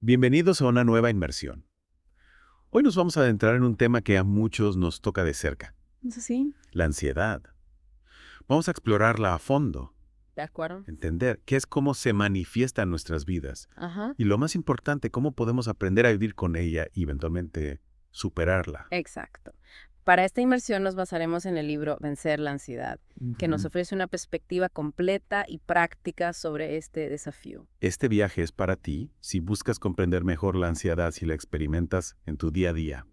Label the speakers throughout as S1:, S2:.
S1: Bienvenidos a una nueva inmersión. Hoy nos vamos a adentrar en un tema que a muchos nos toca de cerca,
S2: Eso sí,
S1: la ansiedad. Vamos a explorarla a fondo,
S2: de acuerdo.
S1: entender qué es cómo se manifiesta en nuestras vidas
S2: Ajá,
S1: y lo más importante, cómo podemos aprender a vivir con ella y eventualmente superarla.
S2: exacto. Para esta inmersión nos basaremos en el libro Vencer la ansiedad, que nos
S1: Ujú.
S2: ofrece una perspectiva completa y práctica sobre este desafío.
S1: Este viaje es para ti si buscas comprender mejor la ansiedad si la experimentas en tu día a día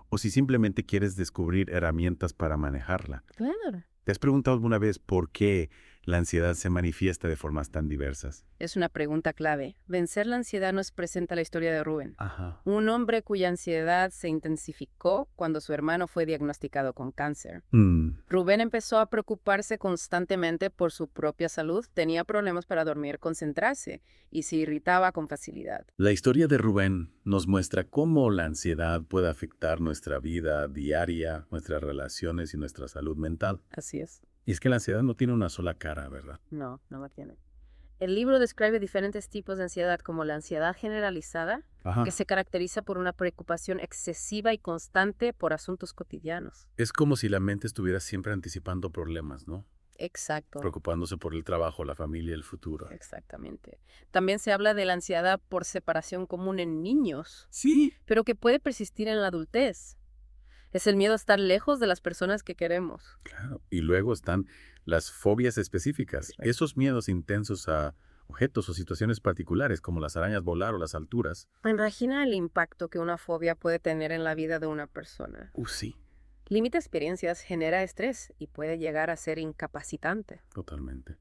S1: o si simplemente quieres descubrir herramientas para manejarla.
S2: Claro.
S1: ¿Te has preguntado alguna vez por qué la ansiedad se manifiesta de formas tan diversas?
S2: Es una pregunta clave. Vencer la ansiedad nos presenta la historia de Rubén,
S1: Ajá.
S2: un hombre cuya ansiedad se intensificó cuando su hermano fue diagnosticado con cáncer.
S1: Mm.
S2: Rubén empezó a preocuparse constantemente por su propia salud, tenía problemas para dormir, concentrarse y se irritaba con facilidad.
S1: La historia de Rubén nos muestra cómo la ansiedad puede afectar nuestra vida diaria, nuestras relaciones y nuestra salud mental.
S2: Así es.
S1: Y es que la ansiedad no tiene una sola cara, ¿verdad?
S2: No, no lo tiene. El libro describe diferentes tipos de ansiedad, como la ansiedad generalizada,
S1: Ajá.
S2: que se caracteriza por una preocupación excesiva y constante por asuntos cotidianos.
S1: Es como si la mente estuviera siempre anticipando problemas, ¿no?
S2: Exacto,
S1: Preocupándose por el trabajo, la familia, el futuro.
S2: exactamente. También se habla de la ansiedad por separación común en niños,
S1: Sí.
S2: pero que puede persistir en la adultez. Es el miedo a estar lejos de las personas que queremos.
S1: Claro. Y luego están las fobias específicas,
S2: Correcto.
S1: esos miedos intensos a objetos o situaciones particulares, como las arañas volar o las alturas.
S2: Imagina el impacto que una fobia puede tener en la vida de una persona.
S1: Sí,
S2: Limita experiencias, genera estrés y puede llegar a ser incapacitante.
S1: totalmente.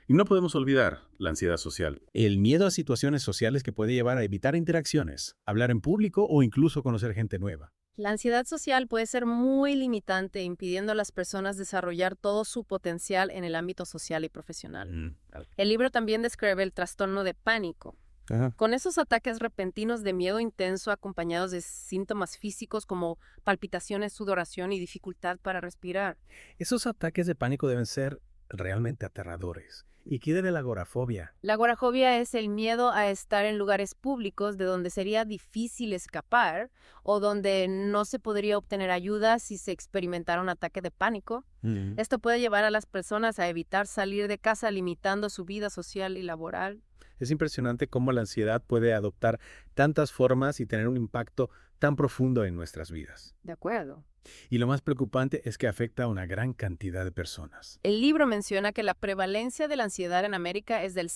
S1: Y no podemos olvidar la ansiedad social. El miedo a situaciones sociales que puede llevar a evitar interacciones, hablar en público o incluso conocer gente nueva.
S2: La ansiedad social puede ser muy limitante, impidiendo a las personas desarrollar todo su potencial en el ámbito social y profesional. El libro también describe el trastorno de pánico,
S1: Ajá.
S2: con esos ataques repentinos de miedo intenso acompañados de síntomas físicos como palpitaciones, sudoración y dificultad para respirar.
S3: Esos ataques de pánico deben ser realmente aterradores. ¿Y qué de la agorafobia?
S2: La agorafobia es el miedo a estar en lugares públicos de donde sería difícil escapar o donde no se podría obtener ayuda si se experimentara un ataque de pánico. Esto puede llevar a las personas a evitar salir de casa, limitando su vida social y laboral.
S3: Es impresionante cómo la ansiedad puede adoptar tantas formas y tener un impacto tan profundo en nuestras vidas.
S2: De acuerdo.
S3: Y lo más preocupante es que afecta a una gran cantidad de personas.
S2: El libro menciona que la prevalencia de la ansiedad en América es del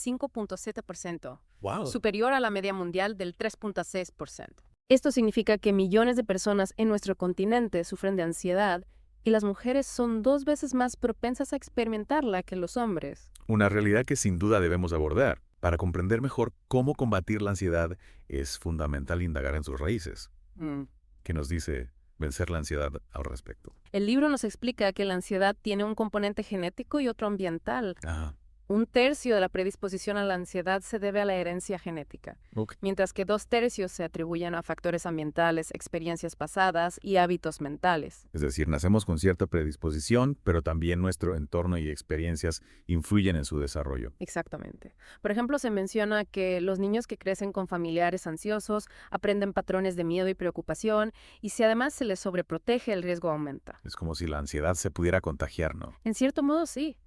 S2: 5.7%,
S3: ¡Wow!
S2: superior a la media mundial del 3.6%. Esto significa que millones de personas en nuestro continente sufren de ansiedad y las mujeres son 2 veces más propensas a experimentarla que los hombres.
S1: Una realidad que sin duda debemos abordar. Para comprender mejor cómo combatir la ansiedad, es fundamental indagar en sus raíces. ¿Qué nos dice vencer la ansiedad al respecto?
S2: El libro nos explica que la ansiedad tiene un componente genético y otro ambiental.
S1: Ah,
S2: 1/3 de la predisposición a la ansiedad se debe a la herencia genética,
S1: ok.
S2: mientras que 2/3 se atribuyen a factores ambientales, experiencias pasadas y hábitos mentales.
S1: Es decir, nacemos con cierta predisposición, pero también nuestro entorno y experiencias influyen en su desarrollo.
S2: Exactamente. Por ejemplo, se menciona que los niños que crecen con familiares ansiosos aprenden patrones de miedo y preocupación, y si además se les sobreprotege, el riesgo aumenta.
S1: Es como si la ansiedad se pudiera contagiar, ¿no?
S2: En cierto modo, sí.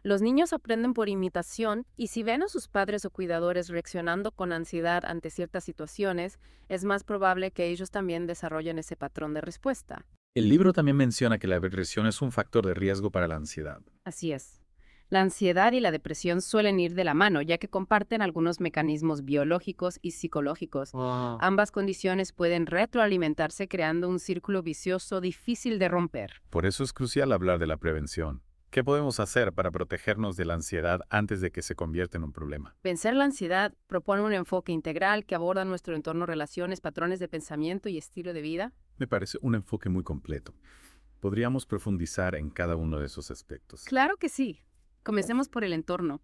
S2: Los niños aprenden por imitación y si ven a sus padres o cuidadores reaccionando con ansiedad ante ciertas situaciones, es más probable que ellos también desarrollen ese patrón de respuesta.
S1: El libro también menciona que la depresión es un factor de riesgo para la ansiedad.
S2: Así es. La ansiedad y la depresión suelen ir de la mano, ya que comparten algunos mecanismos biológicos y psicológicos. Ambas condiciones pueden retroalimentarse creando un círculo vicioso difícil de romper.
S1: Por eso es crucial hablar de la prevención. ¿Qué podemos hacer para protegernos de la ansiedad antes de que se convierta en un problema?
S2: Vencer la ansiedad propone un enfoque integral que aborda nuestro entorno, relaciones, patrones de pensamiento y estilo de vida.
S1: Me parece un enfoque muy completo. Podríamos profundizar en cada uno de esos aspectos.
S2: Claro que sí. Comencemos por el entorno.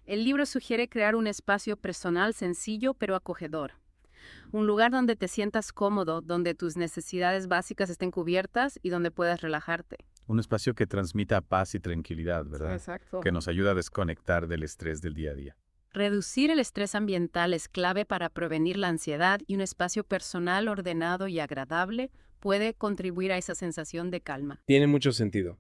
S2: El libro sugiere crear un espacio personal sencillo pero acogedor. Un lugar donde te sientas cómodo, donde tus necesidades básicas estén cubiertas y donde puedas relajarte.
S1: Un espacio que transmita paz y tranquilidad, ¿verdad?
S2: Exacto.
S1: Que nos ayuda a desconectar del estrés del día a día.
S2: Reducir el estrés ambiental es clave para prevenir la ansiedad y un espacio personal ordenado y agradable puede contribuir a esa sensación de calma.
S3: Tiene mucho sentido.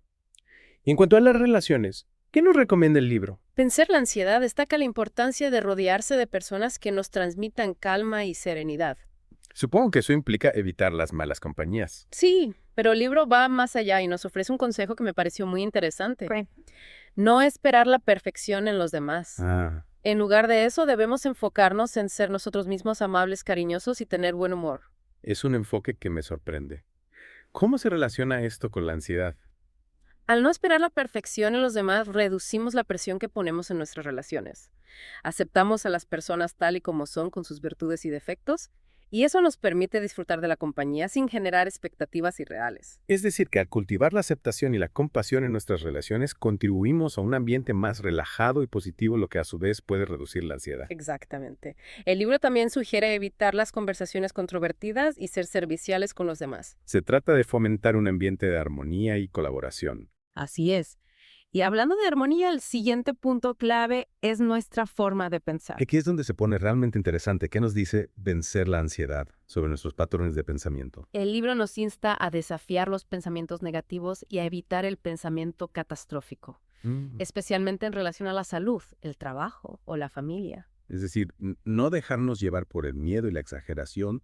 S3: Y en cuanto a las relaciones, ¿qué nos recomienda el libro?
S2: Vencer la ansiedad destaca la importancia de rodearse de personas que nos transmitan calma y serenidad.
S3: Supongo que eso implica evitar las malas compañías.
S2: Sí, pero el libro va más allá y nos ofrece un consejo que me pareció muy interesante. No esperar la perfección en los demás. En lugar de eso, debemos enfocarnos en ser nosotros mismos amables, cariñosos y tener buen humor.
S3: Es un enfoque que me sorprende. ¿Cómo se relaciona esto con la ansiedad?
S2: Al no esperar la perfección en los demás, reducimos la presión que ponemos en nuestras relaciones. Aceptamos a las personas tal y como son con sus virtudes y defectos, y eso nos permite disfrutar de la compañía sin generar expectativas irreales.
S3: Es decir, que al cultivar la aceptación y la compasión en nuestras relaciones, contribuimos a un ambiente más relajado y positivo, lo que a su vez puede reducir la ansiedad.
S2: Exactamente. El libro también sugiere evitar las conversaciones controvertidas y ser serviciales con los demás.
S3: Se trata de fomentar un ambiente de armonía y colaboración.
S2: Así es. Y hablando de armonía, el siguiente punto clave es nuestra forma de pensar.
S3: Aquí es donde se pone realmente interesante. ¿Qué nos dice vencer la ansiedad sobre nuestros patrones de pensamiento?
S2: El libro nos insta a desafiar los pensamientos negativos y a evitar el pensamiento catastrófico, especialmente en relación a la salud, el trabajo o la familia.
S3: Es decir, no dejarnos llevar por el miedo y la exageración,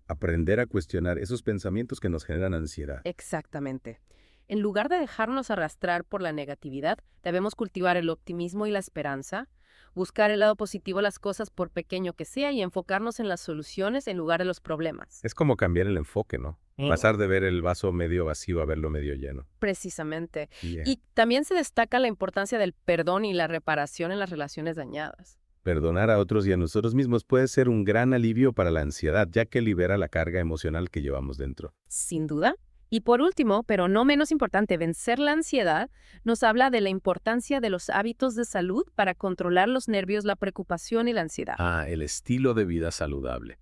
S3: aprender a cuestionar esos pensamientos que nos generan ansiedad.
S2: Exactamente. En lugar de dejarnos arrastrar por la negatividad, debemos cultivar el optimismo y la esperanza, buscar el lado positivo de las cosas por pequeño que sea y enfocarnos en las soluciones en lugar de los problemas.
S3: Es como cambiar el enfoque, ¿no? Pasar de ver el vaso medio vacío a verlo medio lleno.
S2: Precisamente.
S3: Yeah.
S2: Y también se destaca la importancia del perdón y la reparación en las relaciones dañadas.
S3: Perdonar a otros y a nosotros mismos puede ser un gran alivio para la ansiedad, ya que libera la carga emocional que llevamos dentro.
S2: Sin duda. Y por último, pero no menos importante, vencer la ansiedad nos habla de la importancia de los hábitos de salud para controlar los nervios, la preocupación y la ansiedad.
S1: El estilo de vida saludable.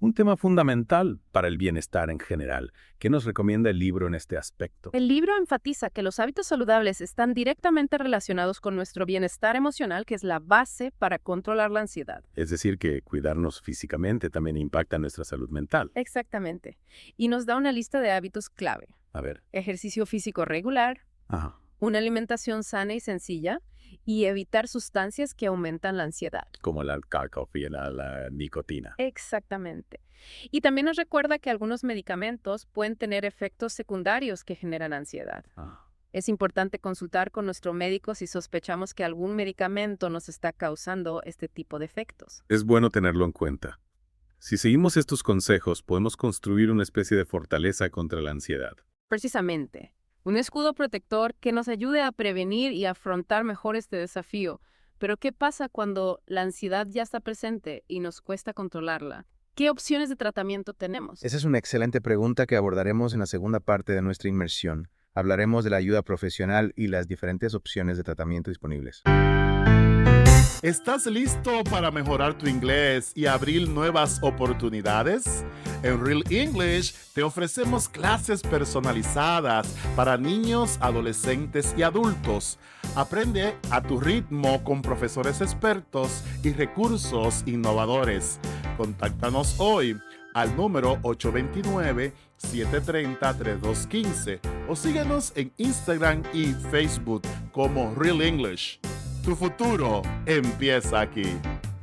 S1: Un tema fundamental para el bienestar en general. ¿Qué nos recomienda el libro en este aspecto?
S2: El libro enfatiza que los hábitos saludables están directamente relacionados con nuestro bienestar emocional, que es la base para controlar la ansiedad.
S1: Es decir, que cuidarnos físicamente también impacta nuestra salud mental.
S2: Exactamente. Y nos da una lista de hábitos clave.
S1: A ver.
S2: Ejercicio físico regular, una alimentación sana y sencilla, y evitar sustancias que aumentan la ansiedad.
S1: Como la cafeína, la nicotina.
S2: Exactamente. Y también nos recuerda que algunos medicamentos pueden tener efectos secundarios que generan ansiedad. Es importante consultar con nuestro médico si sospechamos que algún medicamento nos está causando este tipo de efectos.
S1: Es bueno tenerlo en cuenta. Si seguimos estos consejos, podemos construir una especie de fortaleza contra la ansiedad.
S2: Precisamente. Un escudo protector que nos ayude a prevenir y afrontar mejor este desafío. Pero ¿qué pasa cuando la ansiedad ya está presente y nos cuesta controlarla? ¿Qué opciones de tratamiento tenemos?
S4: Esa es una excelente pregunta que abordaremos en la segunda parte de nuestra inmersión. Hablaremos de la ayuda profesional y las diferentes opciones de tratamiento disponibles.
S5: ¿Estás listo para mejorar tu inglés y abrir nuevas oportunidades? En Real English te ofrecemos clases personalizadas para niños, adolescentes y adultos. Aprende a tu ritmo con profesores expertos y recursos innovadores. Contáctanos hoy al número 829-730-3215 o síguenos en Instagram y Facebook como Real English. Tu futuro empieza aquí.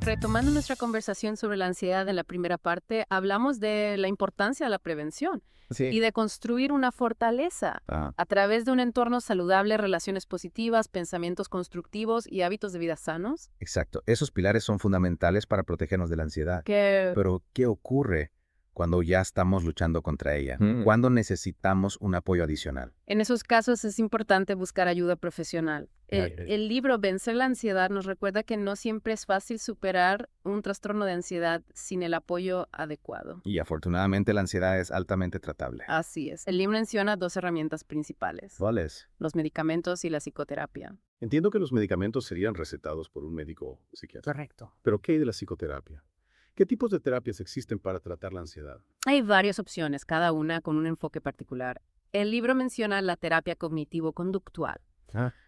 S2: Retomando nuestra conversación sobre la ansiedad en la primera parte, hablamos de la importancia de la prevención y de construir una fortaleza a través de un entorno saludable, relaciones positivas, pensamientos constructivos y hábitos de vida sanos.
S4: Exacto. Esos pilares son fundamentales para protegernos de la ansiedad. Pero, ¿qué ocurre cuando ya estamos luchando contra ella? ¿Cuándo necesitamos un apoyo adicional?
S2: En esos casos es importante buscar ayuda profesional. El libro Vencer la ansiedad nos recuerda que no siempre es fácil superar un trastorno de ansiedad sin el apoyo adecuado.
S4: Y afortunadamente la ansiedad es altamente tratable.
S2: Así es. El libro menciona dos herramientas principales:
S3: ¿Cuáles?
S2: los medicamentos y la psicoterapia.
S3: Entiendo que los medicamentos serían recetados por un médico psiquiatra.
S2: Correcto.
S3: Pero ¿qué hay de la psicoterapia? ¿Qué tipos de terapias existen para tratar la ansiedad?
S2: Hay varias opciones, cada una con un enfoque particular. El libro menciona la terapia cognitivo-conductual.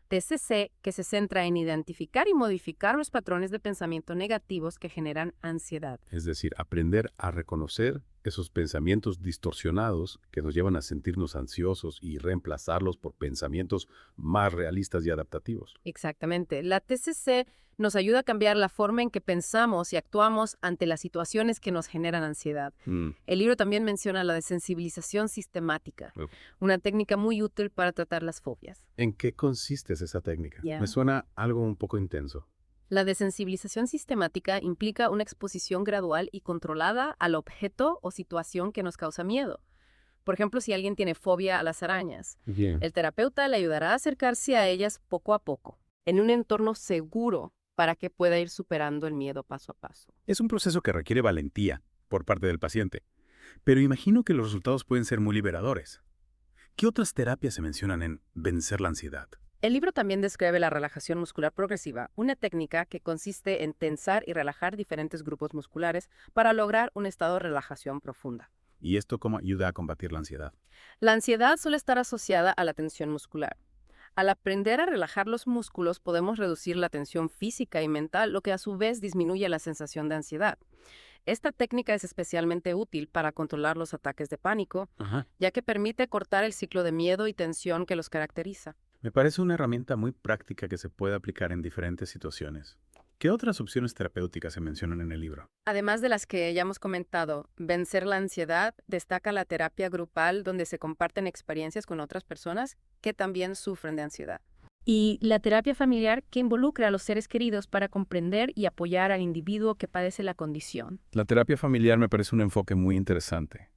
S2: TCC, que se centra en identificar y modificar los patrones de pensamiento negativos que generan ansiedad.
S3: Es decir, aprender a reconocer esos pensamientos distorsionados que nos llevan a sentirnos ansiosos y reemplazarlos por pensamientos más realistas y adaptativos.
S2: Exactamente. La TCC nos ayuda a cambiar la forma en que pensamos y actuamos ante las situaciones que nos generan ansiedad. El libro también menciona la desensibilización sistemática, una técnica muy útil para tratar las fobias.
S3: ¿En qué consiste esa técnica? Me suena algo un poco intenso.
S2: La desensibilización sistemática implica una exposición gradual y controlada al objeto o situación que nos causa miedo. Por ejemplo, si alguien tiene fobia a las arañas, el terapeuta le ayudará a acercarse a ellas poco a poco, en un entorno seguro para que pueda ir superando el miedo paso a paso.
S1: Es un proceso que requiere valentía por parte del paciente, pero imagino que los resultados pueden ser muy liberadores. ¿Qué otras terapias se mencionan en Vencer la ansiedad?
S2: El libro también describe la relajación muscular progresiva, una técnica que consiste en tensar y relajar diferentes grupos musculares para lograr un estado de relajación profunda.
S1: ¿Y esto cómo ayuda a combatir la ansiedad?
S2: La ansiedad suele estar asociada a la tensión muscular. Al aprender a relajar los músculos, podemos reducir la tensión física y mental, lo que a su vez disminuye la sensación de ansiedad. Esta técnica es especialmente útil para controlar los ataques de pánico, ya que permite cortar el ciclo de miedo y tensión que los caracteriza.
S1: Me parece una herramienta muy práctica que se puede aplicar en diferentes situaciones. ¿Qué otras opciones terapéuticas se mencionan en el libro?
S2: Además de las que ya hemos comentado, Vencer la ansiedad destaca la terapia grupal donde se comparten experiencias con otras personas que también sufren de ansiedad. Y la terapia familiar que involucra a los seres queridos para comprender y apoyar al individuo que padece la condición.
S1: La terapia familiar me parece un enfoque muy interesante.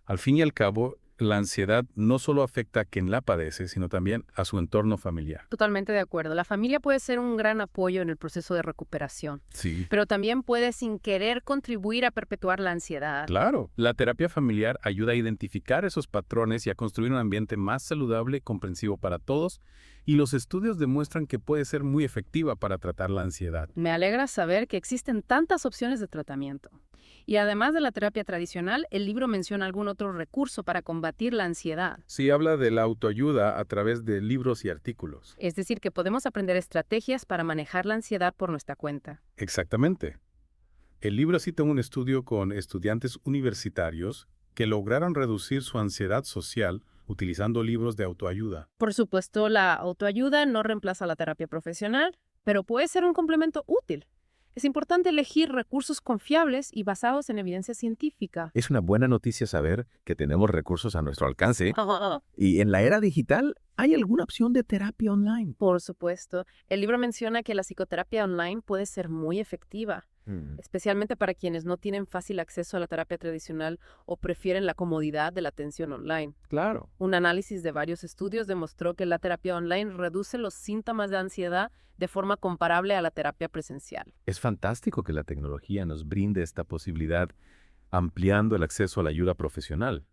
S1: Al fin y al cabo, la ansiedad no solo afecta a quien la padece, sino también a su entorno familiar.
S2: Totalmente de acuerdo. La familia puede ser un gran apoyo en el proceso de recuperación.
S1: Sí.
S2: Pero también puede sin querer contribuir a perpetuar la ansiedad.
S1: Claro. La terapia familiar ayuda a identificar esos patrones y a construir un ambiente más saludable y comprensivo para todos, y los estudios demuestran que puede ser muy efectiva para tratar la ansiedad.
S2: Me alegra saber que existen tantas opciones de tratamiento. Y además de la terapia tradicional, el libro menciona algún otro recurso para combatir la ansiedad.
S1: Sí, habla de la autoayuda a través de libros y artículos.
S2: Es decir, que podemos aprender estrategias para manejar la ansiedad por nuestra cuenta.
S1: Exactamente. El libro cita un estudio con estudiantes universitarios que lograron reducir su ansiedad social utilizando libros de autoayuda.
S2: Por supuesto, la autoayuda no reemplaza la terapia profesional, pero puede ser un complemento útil. Es importante elegir recursos confiables y basados en evidencia científica.
S6: Es una buena noticia saber que tenemos recursos a nuestro alcance. Y en la era digital, ¿hay alguna opción de terapia online?
S2: Por supuesto. El libro menciona que la psicoterapia online puede ser muy efectiva, especialmente para quienes no tienen fácil acceso a la terapia tradicional o prefieren la comodidad de la atención online.
S6: Claro.
S2: Un análisis de varios estudios demostró que la terapia online reduce los síntomas de ansiedad de forma comparable a la terapia presencial.
S6: Es fantástico que la tecnología nos brinde esta posibilidad, ampliando el acceso a la ayuda profesional.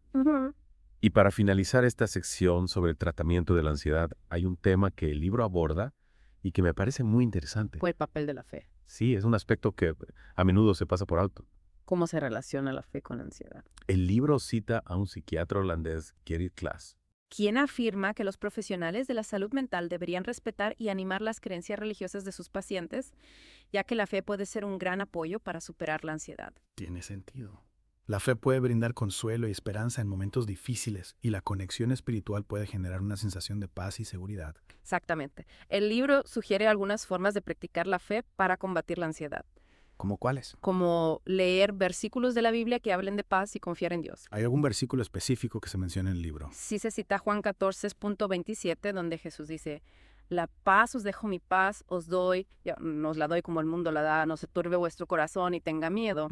S6: Y para finalizar esta sección sobre el tratamiento de la ansiedad, hay un tema que el libro aborda y que me parece muy interesante.
S2: Fue el papel de la fe.
S6: Sí, es un aspecto que a menudo se pasa por alto.
S2: ¿Cómo se relaciona la fe con ansiedad?
S6: El libro cita a un psiquiatra holandés, Gerrit Klaas,
S7: quien afirma que los profesionales de la salud mental deberían respetar y animar las creencias religiosas de sus pacientes, ya que la fe puede ser un gran apoyo para superar la ansiedad.
S8: Tiene sentido. La fe puede brindar consuelo y esperanza en momentos difíciles, y la conexión espiritual puede generar una sensación de paz y seguridad.
S2: Exactamente. El libro sugiere algunas formas de practicar la fe para combatir la ansiedad.
S8: ¿Cómo cuáles?
S2: Como leer versículos de la Biblia que hablen de paz y confiar en Dios.
S8: ¿Hay algún versículo específico que se menciona en el libro?
S2: Sí se cita Juan 14.27, donde Jesús dice: la paz os dejo, mi paz os doy, no os la doy como el mundo la da, no se turbe vuestro corazón y tenga miedo.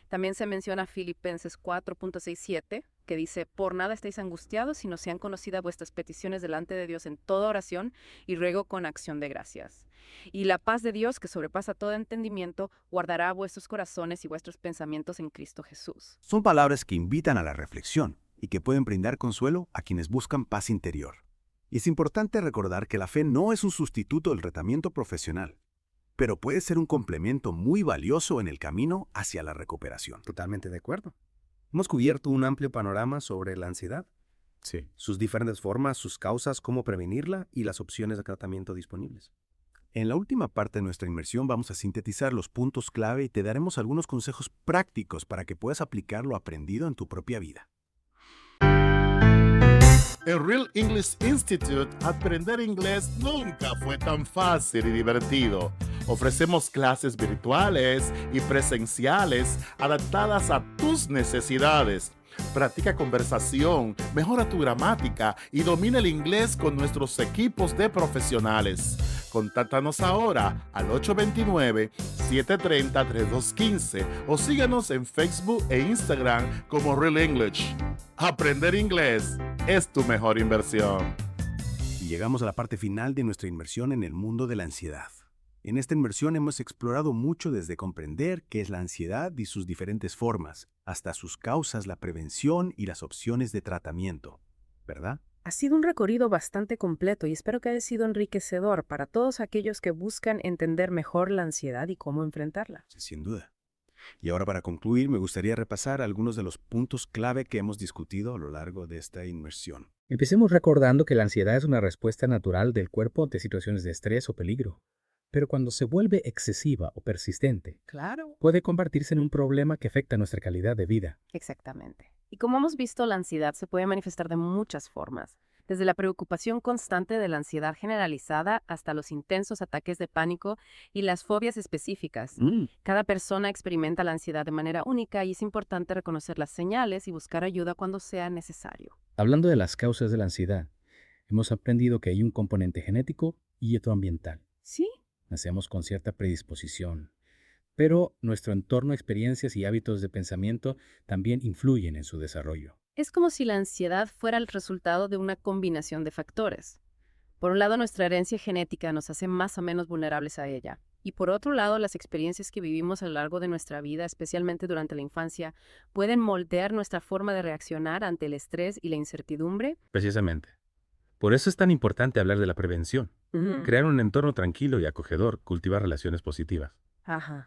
S2: También se menciona Filipenses 4.67, que dice: por nada estéis angustiados, sino sean conocidas vuestras peticiones delante de Dios en toda oración y ruego con acción de gracias. Y la paz de Dios, que sobrepasa todo entendimiento, guardará vuestros corazones y vuestros pensamientos en Cristo Jesús.
S9: Son palabras que invitan a la reflexión y que pueden brindar consuelo a quienes buscan paz interior. Y es importante recordar que la fe no es un sustituto del tratamiento profesional, pero puede ser un complemento muy valioso en el camino hacia la recuperación.
S3: Totalmente de acuerdo. Hemos cubierto un amplio panorama sobre la ansiedad.
S1: Sí.
S9: Sus diferentes formas, sus causas, cómo prevenirla y las opciones de tratamiento disponibles. En la última parte de nuestra inmersión vamos a sintetizar los puntos clave y te daremos algunos consejos prácticos para que puedas aplicar lo aprendido en tu propia vida.
S5: En Real English Institute, aprender inglés nunca fue tan fácil y divertido. Ofrecemos clases virtuales y presenciales adaptadas a tus necesidades. Practica conversación, mejora tu gramática y domina el inglés con nuestros equipos de profesionales. Contáctanos ahora al 829-730-3215 o síguenos en Facebook e Instagram como Real English. Aprender inglés es tu mejor inversión.
S9: Y llegamos a la parte final de nuestra inmersión en el mundo de la ansiedad. En esta inmersión hemos explorado mucho desde comprender qué es la ansiedad y sus diferentes formas, hasta sus causas, la prevención y las opciones de tratamiento, ¿verdad?
S7: Ha sido un recorrido bastante completo y espero que haya sido enriquecedor para todos aquellos que buscan entender mejor la ansiedad y cómo enfrentarla.
S9: Sin duda. Y ahora para concluir, me gustaría repasar algunos de los puntos clave que hemos discutido a lo largo de esta inmersión.
S4: Empecemos recordando que la ansiedad es una respuesta natural del cuerpo ante situaciones de estrés o peligro. Pero cuando se vuelve excesiva o persistente, puede convertirse en un problema que afecta nuestra calidad de vida.
S2: Exactamente. Y como hemos visto, la ansiedad se puede manifestar de muchas formas, desde la preocupación constante de la ansiedad generalizada hasta los intensos ataques de pánico y las fobias específicas. Cada persona experimenta la ansiedad de manera única y es importante reconocer las señales y buscar ayuda cuando sea necesario.
S4: Hablando de las causas de la ansiedad, hemos aprendido que hay un componente genético y otro ambiental.
S2: Sí.
S4: Nacemos con cierta predisposición, pero nuestro entorno, experiencias y hábitos de pensamiento también influyen en su desarrollo.
S2: Es como si la ansiedad fuera el resultado de una combinación de factores. Por un lado, nuestra herencia genética nos hace más o menos vulnerables a ella. Y por otro lado, las experiencias que vivimos a lo largo de nuestra vida, especialmente durante la infancia, pueden moldear nuestra forma de reaccionar ante el estrés y la incertidumbre.
S6: Precisamente. Por eso es tan importante hablar de la prevención. Crear un entorno tranquilo y acogedor, cultivar relaciones positivas.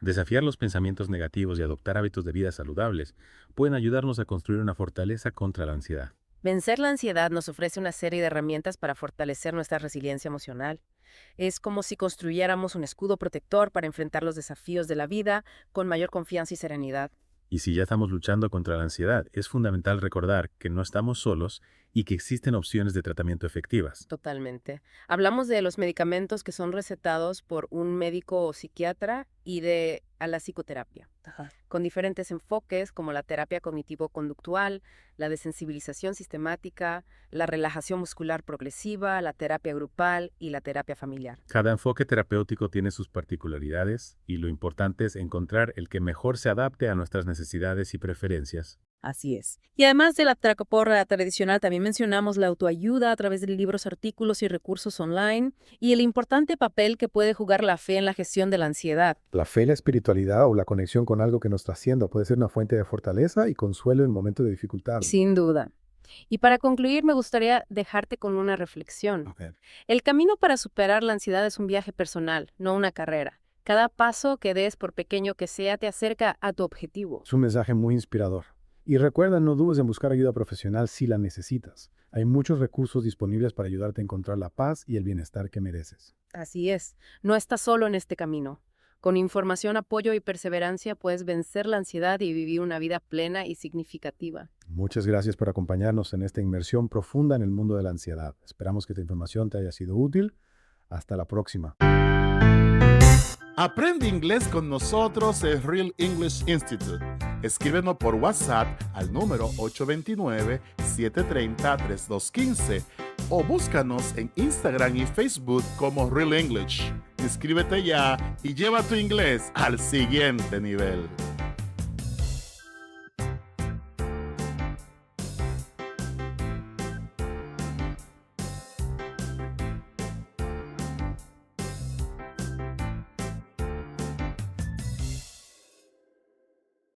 S6: Desafiar los pensamientos negativos y adoptar hábitos de vida saludables pueden ayudarnos a construir una fortaleza contra la ansiedad.
S2: Vencer la ansiedad nos ofrece una serie de herramientas para fortalecer nuestra resiliencia emocional. Es como si construyéramos un escudo protector para enfrentar los desafíos de la vida con mayor confianza y serenidad.
S6: Y si ya estamos luchando contra la ansiedad, es fundamental recordar que no estamos solos y que existen opciones de tratamiento efectivas.
S2: Totalmente. Hablamos de los medicamentos que son recetados por un médico o psiquiatra y de la psicoterapia, con diferentes enfoques como la terapia cognitivo-conductual, la desensibilización sistemática, la relajación muscular progresiva, la terapia grupal y la terapia familiar.
S6: Cada enfoque terapéutico tiene sus particularidades y lo importante es encontrar el que mejor se adapte a nuestras necesidades y preferencias.
S7: Así es. Y además de la tracaporra tradicional, también mencionamos la autoayuda a través de libros, artículos y recursos online y el importante papel que puede jugar la fe en la gestión de la ansiedad.
S8: La fe, la espiritualidad o la conexión con algo que nos trascienda puede ser una fuente de fortaleza y consuelo en momentos de dificultad.
S2: Sin duda. Y para concluir, me gustaría dejarte con una reflexión. El camino para superar la ansiedad es un viaje personal, no una carrera. Cada paso que des, por pequeño que sea, te acerca a tu objetivo.
S8: Es un mensaje muy inspirador. Y recuerda, no dudes en buscar ayuda profesional si la necesitas. Hay muchos recursos disponibles para ayudarte a encontrar la paz y el bienestar que mereces.
S2: Así es. No estás solo en este camino. Con información, apoyo y perseverancia puedes vencer la ansiedad y vivir una vida plena y significativa.
S8: Muchas gracias por acompañarnos en esta inmersión profunda en el mundo de la ansiedad. Esperamos que esta información te haya sido útil. Hasta la próxima.
S5: Aprende inglés con nosotros en Real English Institute. Escríbenos por WhatsApp al número 829-730-3215 o búscanos en Instagram y Facebook como Real English. Inscríbete ya y lleva tu inglés al siguiente nivel.